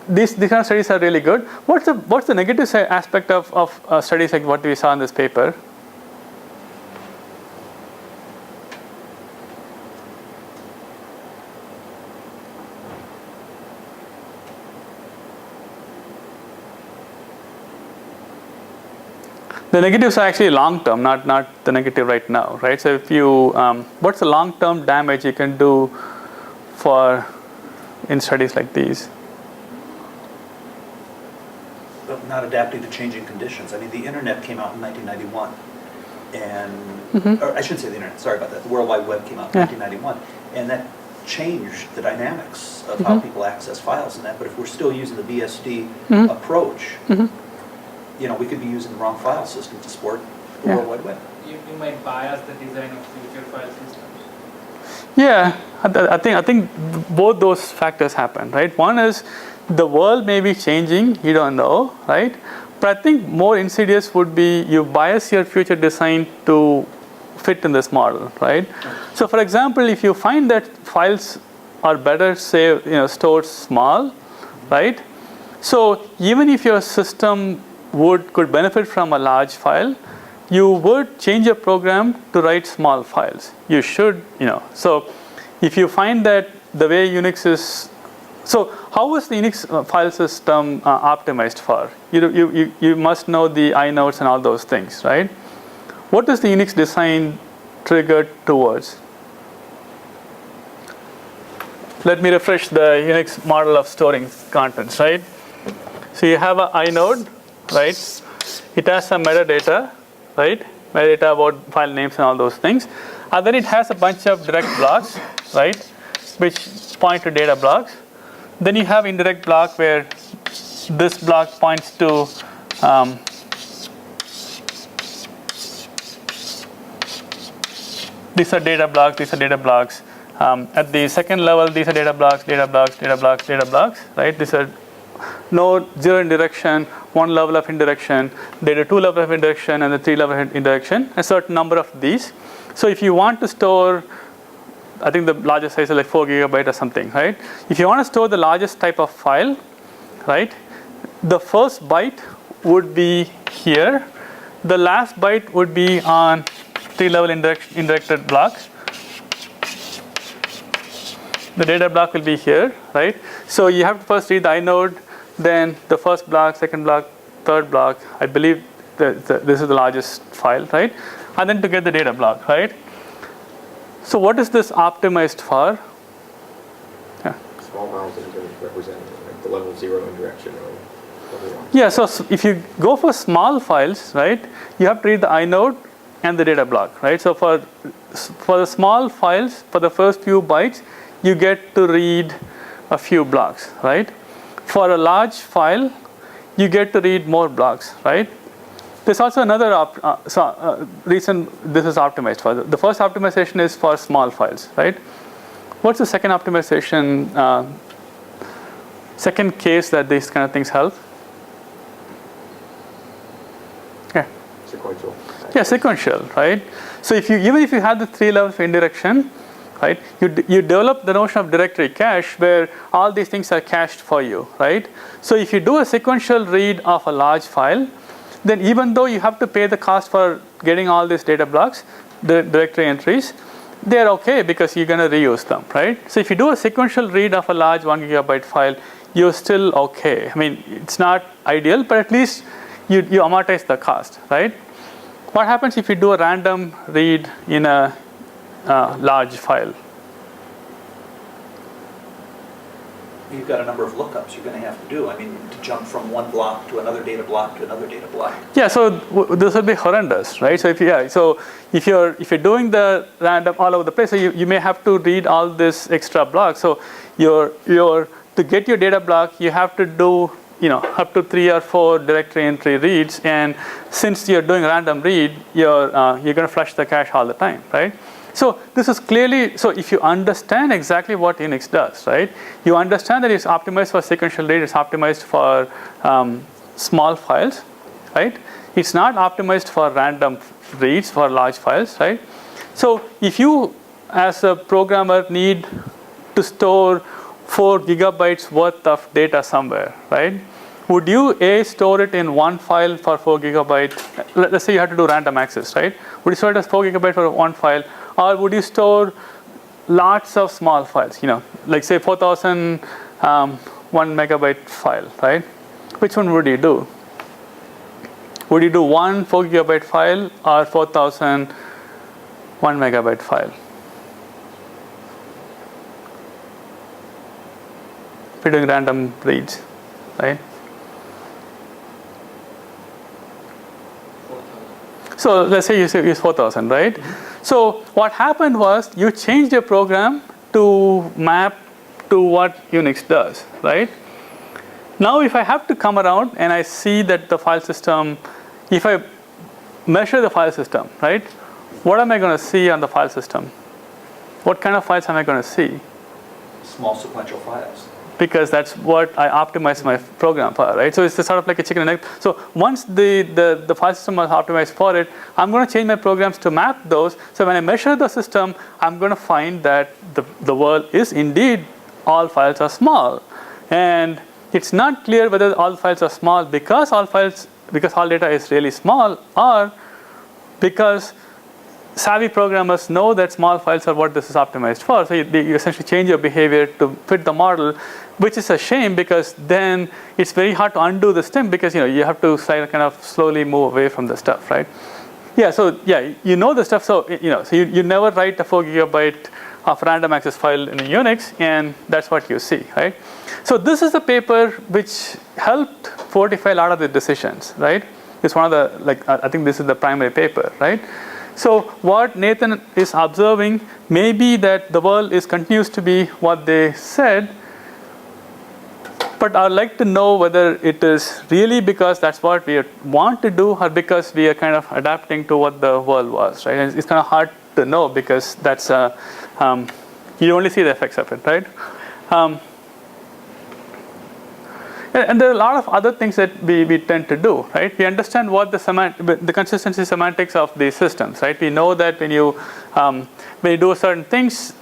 these kind of studies are really good. What's the negative aspect of studies like what we saw in this paper? The negatives are actually long term, not the negative right now, right? So if you, what's the long term damage you can do in studies like these? Not adapting to changing conditions. I mean, the internet came out in 1991, and, or I shouldn't say the internet, sorry about that, the World Wide Web came out in 1991, and that changed the dynamics of how people access files and that, but if we're still using the BSD approach, you know, we could be using the wrong file system to support the World Wide Web. You might bias the design of future file systems. Yeah, I think both those factors happen, right? One is the world may be changing, you don't know, right? But I think more insidious would be you bias your future design to fit in this model, right? So for example, if you find that files are better, say, stored small, right? So even if your system could benefit from a large file, you would change your program to write small files. You should, So if you find that the way Unix is, so how is the Unix file system optimized for? You must know the inodes and all those things, right? What is the Unix design triggered towards? Let me refresh the Unix model of storing contents, right? So you have an inode, right? It has some metadata, right? Metadata about file names and all those things. And then it has a bunch of direct blocks, right? Which point to data blocks. Then you have indirect block where this block points to these are data blocks, these are data blocks. At the second level, these are data blocks, data blocks, data blocks, data blocks, right? These are node 0 indirection, 1 level of indirection, data 2 level of indirection, and the 3 level of indirection, a certain number of these. So if you want to store, I think the largest size is like 4 GB or something, right? If you want to store the largest type of file, right, the first byte would be here. The last byte would be on 3 level indirected blocks. The data block will be here, right? So you have to first read the inode, then the first block, second block, third block. I believe this is the largest file, right? And then to get the data block, right? So what is this optimized for? Yeah. Small files that are represented, like the level 0 indirection or whatever. Yeah, so if you go for small files, right, you have to read the inode and the data block, right? So for the small files, for the first few bytes, you get to read a few blocks, right? For a large file, you get to read more blocks, right? There's also another reason this is optimized for. The first optimization is for small files, right? What's the second optimization, second case that these kind of things help? Yeah. Sequential. Yeah, sequential, right? So even if you have the 3 levels of indirection, right, you develop the notion of directory cache where all these things are cached for you, right? So if you do a sequential read of a large file, then even though you have to pay the cost for getting all these data blocks, the directory entries, they're okay because you're going to reuse them, right? So if you do a sequential read of a large 1 GB file, you're still okay. I mean, it's not ideal, but at least you amortize the cost, right? What happens if you do a random read in a large file? You've got a number of lookups you're going to have to do. I mean, to jump from one block to another data block to another data block. Yeah, so this would be horrendous, right? So if you're doing the random all over the place, so you may have to read all this extra blocks. So to get your data block, you have to do up to 3 or 4 directory entry reads, and since you're doing random read, you're going to flush the cache all the time, right? So this is clearly, so if you understand exactly what Unix does, right, you understand that it's optimized for sequential read, it's optimized for small files, right? It's not optimized for random reads for large files, right? So if you, as a programmer, need to store 4 GB worth of data somewhere, right? Would you store it in one file for 4 GB? Let's say you have to do random access, right? Would you store it as 4 GB for one file? Or would you store lots of small files, like say 4,000 1 MB file, right? Which one would you do? Would you do one 4 GB file or 4,000 1 MB file? If you're doing random reads, right? So let's say you use 4,000, right? So what happened was you changed your program to map to what UNIX does, right? Now if I have to come around and I see that the file system, if I measure the file system, right? What am I going to see on the file system? What kind of files am I going to see? Small sequential files. Because that's what I optimize my program for, right? So it's sort of like a chicken and egg. So once the file system is optimized for it, I'm going to change my programs to map those. So when I measure the system, I'm going to find that the world is indeed all files are small. And it's not clear whether all files are small because all data is really small, or because savvy programmers know that small files are what this is optimized for. So you essentially change your behavior to fit the model, which is a shame because then it's very hard to undo the stem because you have to kind of slowly move away from the stuff, right? Yeah. So yeah, you know the stuff. So so you never write a 4 GB of random access file in a Unix, and that's what you see, right? So this is the paper which helped fortify a lot of the decisions, right? It's one of the I think this is the primary paper, right? So what Nathan is observing may be that the world continues to be what they said, but I'd like to know whether it is really because that's what we want to do or because we are kind of adapting to what the world was, right? And it's kind of hard to know because that's you only see the effects of it, right? And there are a lot of other things that we tend to do, right? We understand what the consistency semantics of these systems, right? We know that when you do certain things,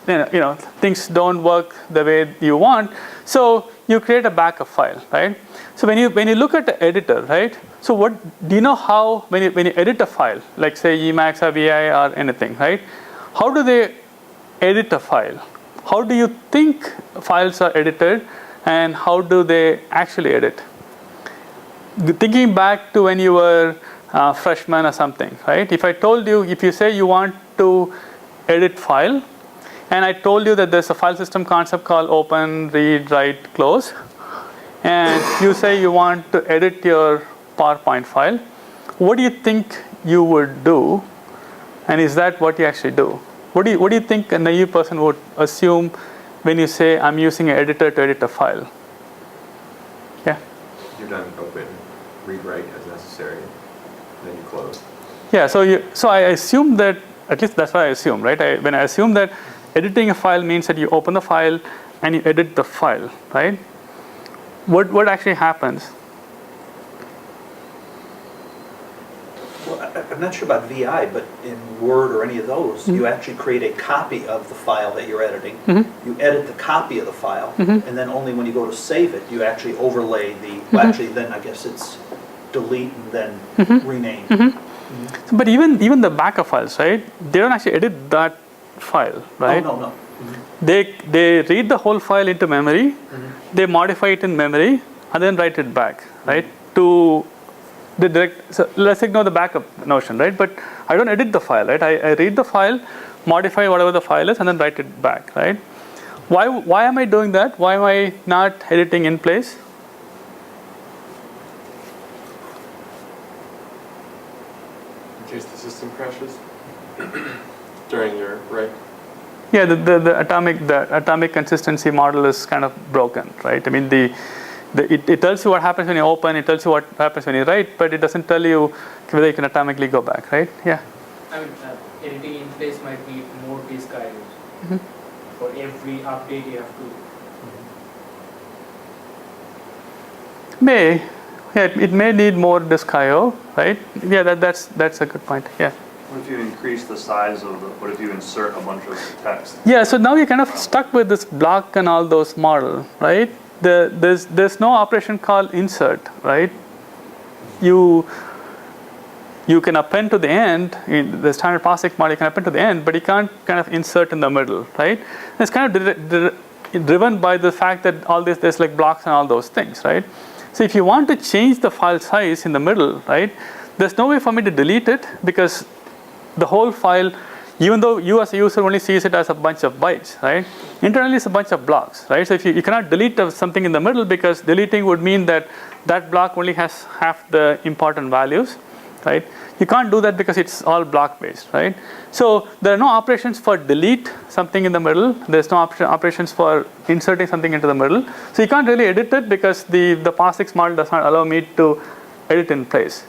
things don't work the way you want. So you create a backup file, right? So when you look at the editor, right? So what do you know how when you edit a file, like say Emacs or VI or anything, right? How do they edit a file? How do you think files are edited? And how do they actually edit? Thinking back to when you were a freshman or something, right? If you say you want to edit file, and I told you that there's a file system concept called open, read, write, close, and you say you want to edit your PowerPoint file, what do you think you would do? And is that what you actually do? What do you think a naive person would assume when you say I'm using an editor to edit a file? Yeah? You're done open, read write as necessary, then you close. Yeah, so I assume that, at least that's what I assume, right? When I assume that editing a file means that you open the file and you edit the file, right? What actually happens? Well, I'm not sure about VI, but in Word or any of those, you actually create a copy of the file that you're editing. You edit the copy of the file, and then only when you go to save it, you actually overlay well, actually, then I guess it's delete and then rename. But even the backup files, right? They don't actually edit that file, right? Oh, no. They read the whole file into memory, they modify it in memory, and then write it back, right? To the direct. So let's ignore the backup notion, right? But I don't edit the file, right? I read the file, modify whatever the file is, and then write it back, right? Why am I doing that? Why am I not editing in place? In case the system crashes during your write. Yeah, the atomic consistency model is kind of broken, right? I mean, it tells you what happens when you open, it tells you what happens when you write, but it doesn't tell you whether you can atomically go back, right? Yeah. I mean, editing in place might need more disk IOs. For every update you have to. It may need more disk I/O, right? Yeah, that's a good point. Yeah. What if you increase the size of what if you insert a bunch of text? Yeah, so now you're kind of stuck with this block and all those model, right? There's no operation called insert, right? You can append to the end, in the standard POSIX model you can append to the end, but you can't kind of insert in the middle, right? And it's kind of driven by the fact that there's like blocks and all those things, right? So if you want to change the file size in the middle, right, there's no way for me to delete it because the whole file, even though you as a user only sees it as a bunch of bytes, right? Internally it's a bunch of blocks, right? So if you cannot delete something in the middle because deleting would mean that block only has half the important values. right? You can't do that because it's all block based, right? So there are no operations for delete something in the middle. There's no operations for inserting something into the middle. So you can't really edit it because the POSIX model does not allow me to edit in place,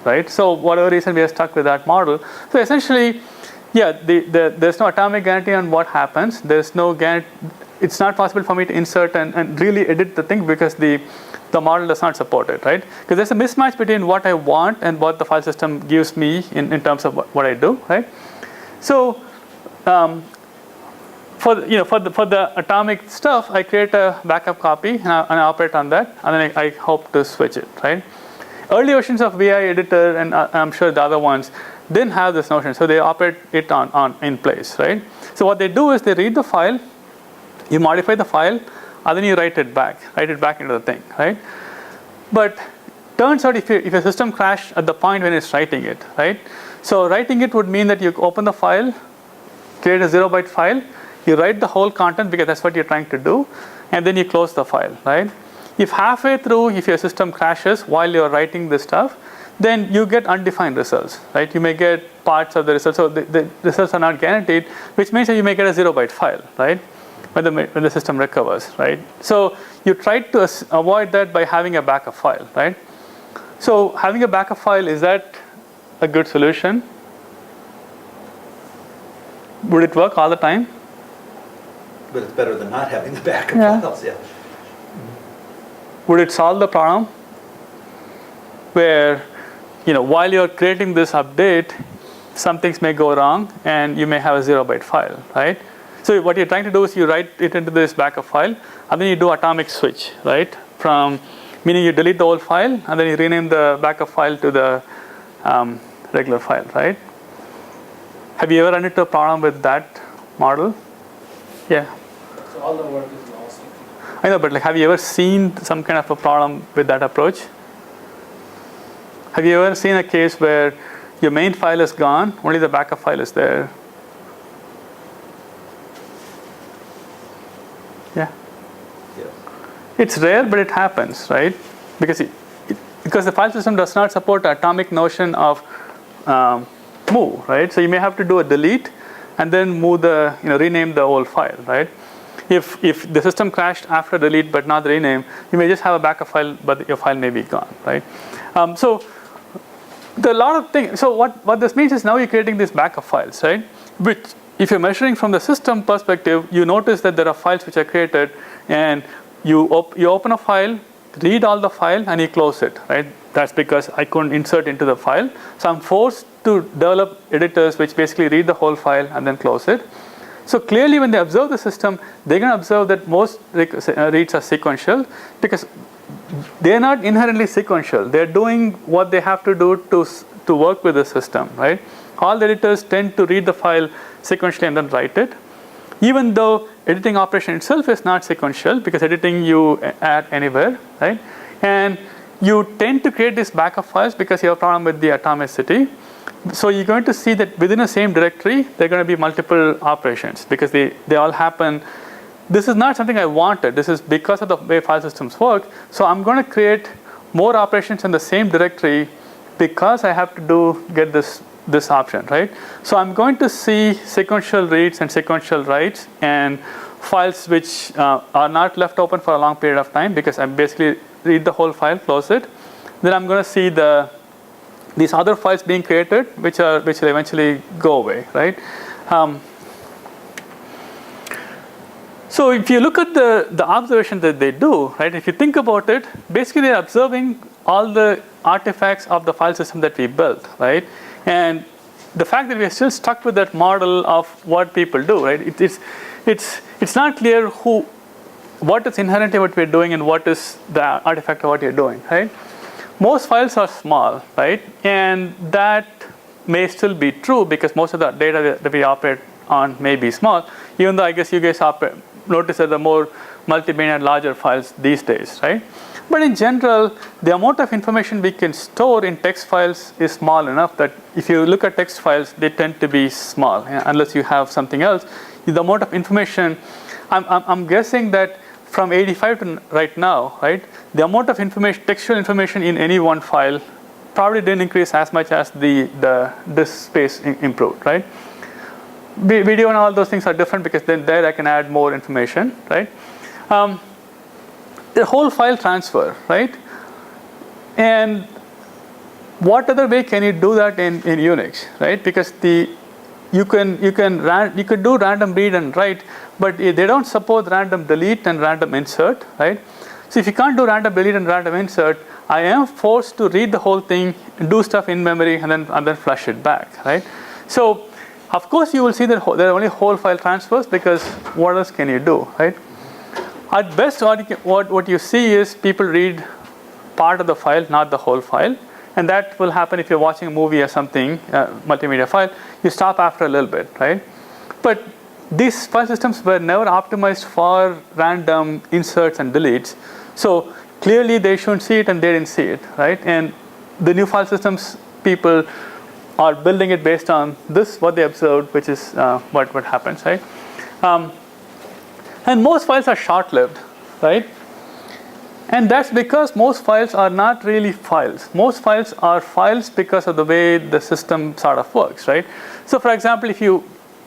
right? So whatever reason we are stuck with that model. So essentially, yeah, there's no atomic guarantee on what happens. There's no guarantee. It's not possible for me to insert and really edit the thing because the model does not support it, right? Because there's a mismatch between what I want and what the file system gives me in terms of what I do, right? So for the atomic stuff, I create a backup copy and I operate on that, and then I hope to switch it, right? Early versions of VI editor, and I'm sure the other ones, didn't have this notion, so they operate it on in place, right? So what they do is they read the file, you modify the file, and then you write it back into the thing, right? But turns out if a system crashed at the point when it's writing it, right? So writing it would mean that you open the file, create a 0-byte file, you write the whole content because that's what you're trying to do, and then you close the file, right? If halfway through, if your system crashes while you're writing this stuff, then you get undefined results, right? You may get parts of the results, so the results are not guaranteed, which means that you may get a 0-byte file, right? When the system recovers, right? So you try to avoid that by having a backup file, right? So having a backup file, is that a good solution? Would it work all the time? But it's better than not having the backup files, yeah. Would it solve the problem where, while you're creating this update, some things may go wrong and you may have a 0-byte file, right? So what you're trying to do is you write it into this backup file, and then you do atomic switch, right? Meaning you delete the old file and then you rename the backup file to the regular file, right? Have you ever run into a problem with that model? Yeah. So all the work is lost. I know, but have you ever seen some kind of a problem with that approach? Have you ever seen a case where your main file is gone, only the backup file is there? Yeah. Yes. It's rare, but it happens, right? Because the file system does not support the atomic notion of move, right? So you may have to do a delete and then move rename the old file, right? If the system crashed after delete but not the rename, you may just have a backup file, but your file may be gone, right? So there are a lot of things. So what this means is now you're creating these backup files, right? Which, if you're measuring from the system perspective, you notice that there are files which are created, and you open a file, read all the file, and you close it, right? That's because I couldn't insert into the file. So I'm forced to develop editors which basically read the whole file and then close it. So clearly when they observe the system, they're going to observe that most reads are sequential because they're not inherently sequential. They're doing what they have to do to work with the system, right? All the editors tend to read the file sequentially and then write it. Even though editing operation itself is not sequential because editing you add anywhere, right? And you tend to create these backup files because you have a problem with the atomicity. So you're going to see that within the same directory, there are going to be multiple operations because they all happen. This is not something I wanted. This is because of the way file systems work. So I'm going to create more operations in the same directory because I have to get this option, right? So I'm going to see sequential reads and sequential writes and files which are not left open for a long period of time because I basically read the whole file, close it. Then I'm going to see these other files being created, which will eventually go away, right? So if you look at the observation that they do, right? If you think about it, basically they're observing all the artifacts of the file system that we built, right? And the fact that we are still stuck with that model of what people do, right? It's not clear what is inherent in what we're doing and what is the artifact of what you're doing, right? Most files are small, right? And that may still be true because most of the data that we operate on may be small, even though I guess you guys notice that the more multi-billionaire larger files these days, right? But in general, the amount of information we can store in text files is small enough that if you look at text files, they tend to be small, unless you have something else. The amount of information, I'm guessing that from 85 to right now, right, the amount of information, textual information in any one file probably didn't increase as much as the disk space improved, right? Video and all those things are different because then there I can add more information, right? The whole file transfer, right? And what other way can you do that in UNIX, right? Because you could do random read and write, but they don't support random delete and random insert, right? So if you can't do random delete and random insert, I am forced to read the whole thing, do stuff in memory, and then flush it back, right? So of course you will see that there are only whole file transfers, because what else can you do, right? At best, what you see is people read part of the file, not the whole file. And that will happen if you're watching a movie or something, multimedia file. You stop after a little bit, right? But these file systems were never optimized for random inserts and deletes. So clearly they shouldn't see it, and they didn't see it, right? And the new file systems people are building it based on this, what they observed, which is what happens, right? And most files are short-lived, right? And that's because most files are not really files. Most files are files because of the way the system sort of works, right? So for example, in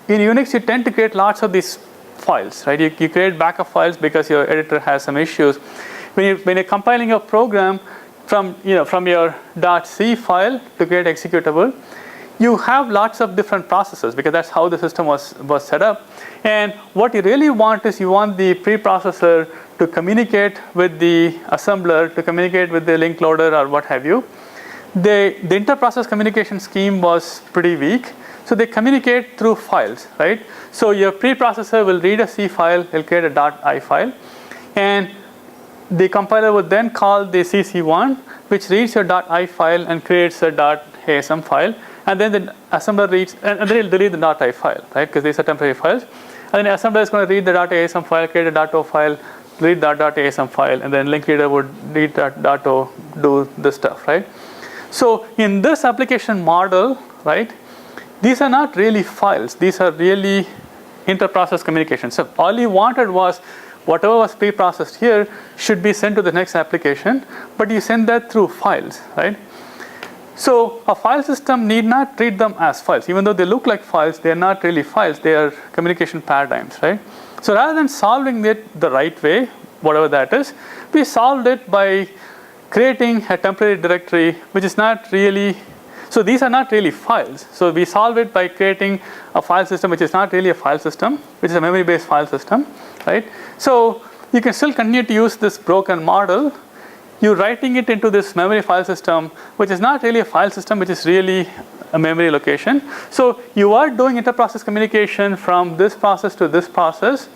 Unix, you tend to create lots of these files, right? You create backup files because your editor has some issues. When you're compiling your program from your .c file to create executable, you have lots of different processes, because that's how the system was set up. And what you really want is you want the preprocessor to communicate with the assembler, to communicate with the link loader or what have you. The inter-process communication scheme was pretty weak, so they communicate through files, right? So your preprocessor will read a C file, it'll create a .i file, and the compiler would then call the CC1, which reads your .i file and creates a .asm file, and then the assembler reads, and then it'll delete the .i file, right? Because these are temporary files. And then the assembler is going to read the .asm file, create a .o file, read that .asm file, and then link reader would read that .o, do this stuff, right? So in this application model, right, these are not really files. These are really inter-process communication. So all you wanted was whatever was pre-processed here should be sent to the next application, but you send that through files, right? So a file system need not treat them as files. Even though they look like files, they are not really files. They are communication paradigms, right? So rather than solving it the right way, whatever that is, we solved it by creating a temporary directory, which is not really, so these are not really files. So we solve it by creating a file system which is not really a file system, which is a memory-based file system, right? So you can still continue to use this broken model. You're writing it into this memory file system, which is not really a file system, which is really a memory location. So you are doing inter-process communication from this process to this process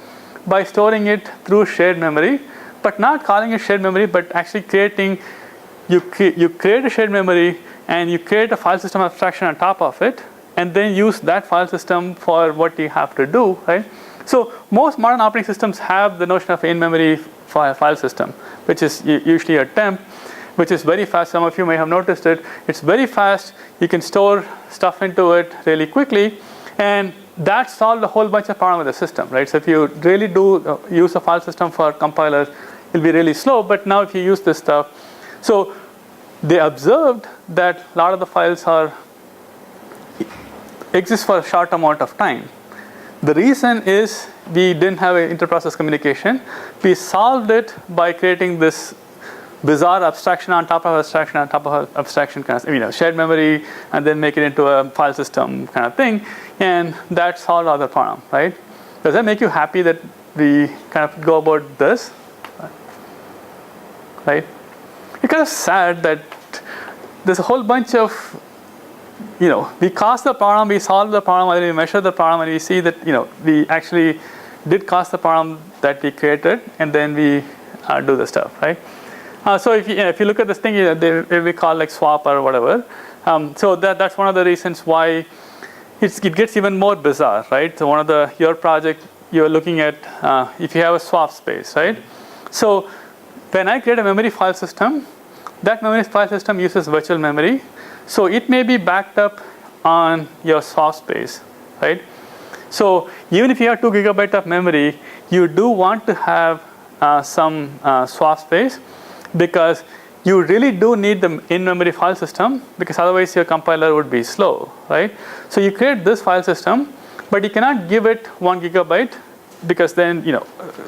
by storing it through shared memory, but not calling it shared memory, but actually creating, you create a shared memory and you create a file system abstraction on top of it, and then use that file system for what you have to do, right? So most modern operating systems have the notion of in-memory file system, which is usually a temp, which is very fast. Some of you may have noticed it. It's very fast. You can store stuff into it really quickly, and that solved a whole bunch of problems with the system, right? So if you really do use a file system for compilers, it'll be really slow. But now if you use this stuff, so they observed that a lot of the files exist for a short amount of time. The reason is we didn't have an inter-process communication. We solved it by creating this bizarre abstraction on top of abstraction on top of abstraction, kind of, shared memory, and then make it into a file system kind of thing, and that solved all the problem, right? Does that make you happy that we kind of go about this, right? It's kind of sad that there's a whole bunch of, we cause the problem, we solve the problem, and we measure the problem, and we see that, we actually did cause the problem that we created, and then we do the stuff, right? So if you look at this thing, we call like swap or whatever. So that's one of the reasons why it gets even more bizarre, right? So one of your project, you're looking at if you have a swap space, right? So when I create a memory file system, that memory file system uses virtual memory. So it may be backed up on your swap space, right? So even if you have 2 GB of memory, you do want to have some swap space, because you really do need the in-memory file system because otherwise your compiler would be slow, right? So you create this file system, but you cannot give it 1 gigabyte because then,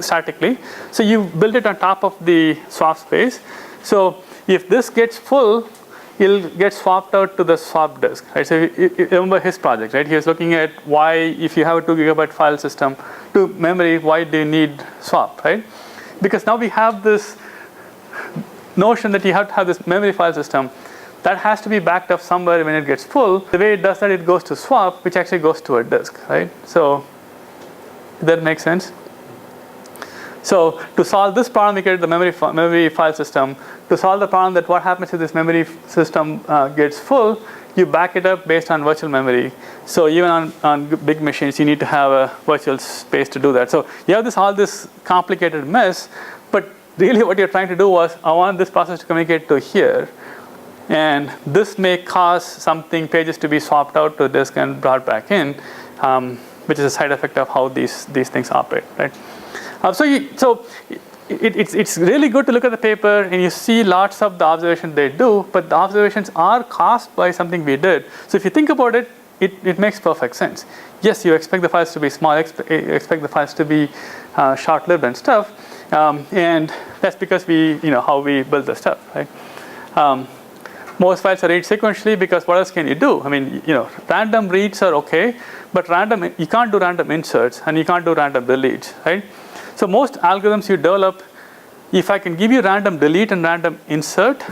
statically. So you build it on top of the swap space. So if this gets full, it'll get swapped out to the swap disk, right? So you remember his project, right? He was looking at why, if you have a 2 gigabyte file system to memory, why do you need swap, right? Because now we have this notion that you have to have this memory file system that has to be backed up somewhere when it gets full. The way it does that, it goes to swap, which actually goes to a disk, right? So that makes sense. So to solve this problem, we created the memory file system. To solve the problem that what happens if this memory system gets full, you back it up based on virtual memory. So even on big machines, you need to have a virtual space to do that. So you have all this complicated mess, but really what you're trying to do was, I want this process to communicate to here. And this may cause pages to be swapped out to disk and brought back in, which is a side effect of how these things operate, right? It's really good to look at the paper and you see lots of the observations they do, but the observations are caused by something we did. So if you think about it, it makes perfect sense. Yes, you expect the files to be small, expect the files to be short-lived and stuff, and that's because how we build the stuff, right? Most files are read sequentially because what else can you do? I mean, random reads are okay, but you can't do random inserts and you can't do random deletes, right? So most algorithms you develop, if I can give you random delete and random insert,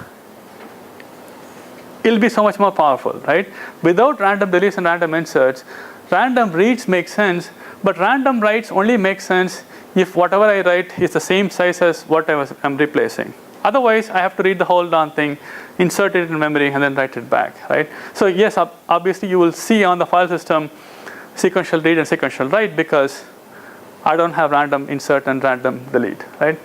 it'll be so much more powerful, right? Without random deletes and random inserts, random reads make sense, but random writes only make sense if whatever I write is the same size as what I'm replacing. Otherwise, I have to read the whole darn thing, insert it in memory, and then write it back, right? So yes, obviously you will see on the file system sequential read and sequential write because I don't have random insert and random delete, right?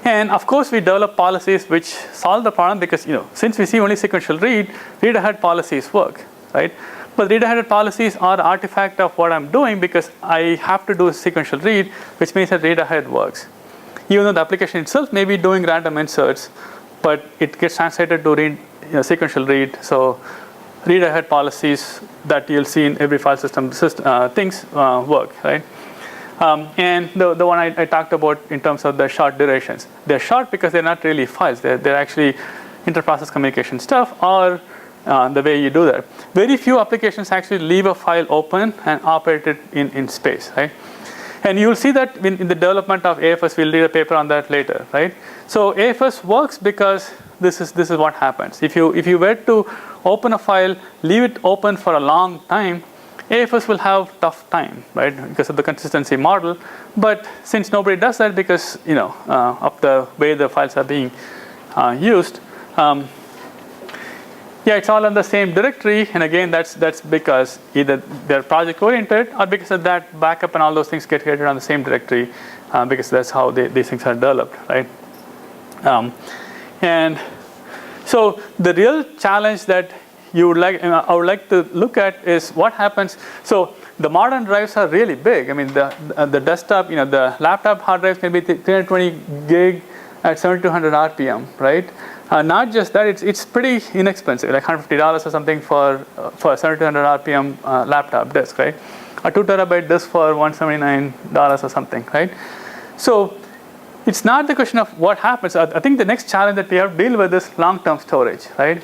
And of course, we develop policies which solve the problem because, since we see only sequential read ahead policies work, right? But read ahead policies are an artifact of what I'm doing because I have to do sequential read, which means that read ahead works. Even though the application itself may be doing random inserts, but it gets translated to read, sequential read. So read ahead policies that you'll see in every file system things work, right? And the one I talked about in terms of the short durations. They're short because they're not really files. They're actually inter-process communication stuff or the way you do that. Very few applications actually leave a file open and operate it in space, right? And you'll see that in the development of AFS, we'll read a paper on that later, right? So AFS works because this is what happens. If you were to open a file, leave it open for a long time, AFS will have tough time, right? Because of the consistency model. But since nobody does that because of the way the files are being used, it's all in the same directory, and again, that's because either they're project oriented or because of that backup and all those things get created on the same directory because that's how these things are developed, right? And so the real challenge that I would like to look at is what happens. So the modern drives are really big. I mean, the desktop, the laptop hard drives can be 320 gig at 7200 RPM, right? Not just that, it's pretty inexpensive, like $150 or something for 7200 RPM laptop disk, right? A 2 terabyte disk for $179 or something, right? So it's not the question of what happens. I think the next challenge that we have to deal with is long-term storage, right?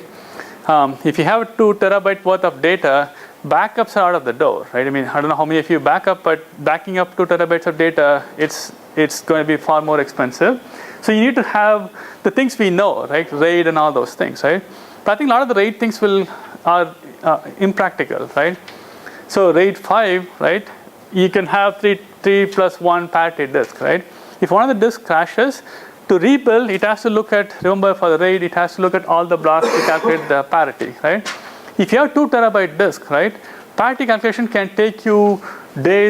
If you have 2 terabyte worth of data, backups are out of the door, right? I mean, I don't know how many of you back up, but backing up 2 terabytes of data, it's going to be far more expensive. So you need to have the things we know, right? RAID and all those things, right? But I think a lot of the RAID things are impractical, right? So RAID 5, right? You can have 3 plus 1 parity disk, right? If one of the disks crashes, to rebuild, it has to look at, remember for the RAID, it has to look at all the blocks to calculate the parity, right? If you have 2 terabyte disk, right? Parity calculation can take you days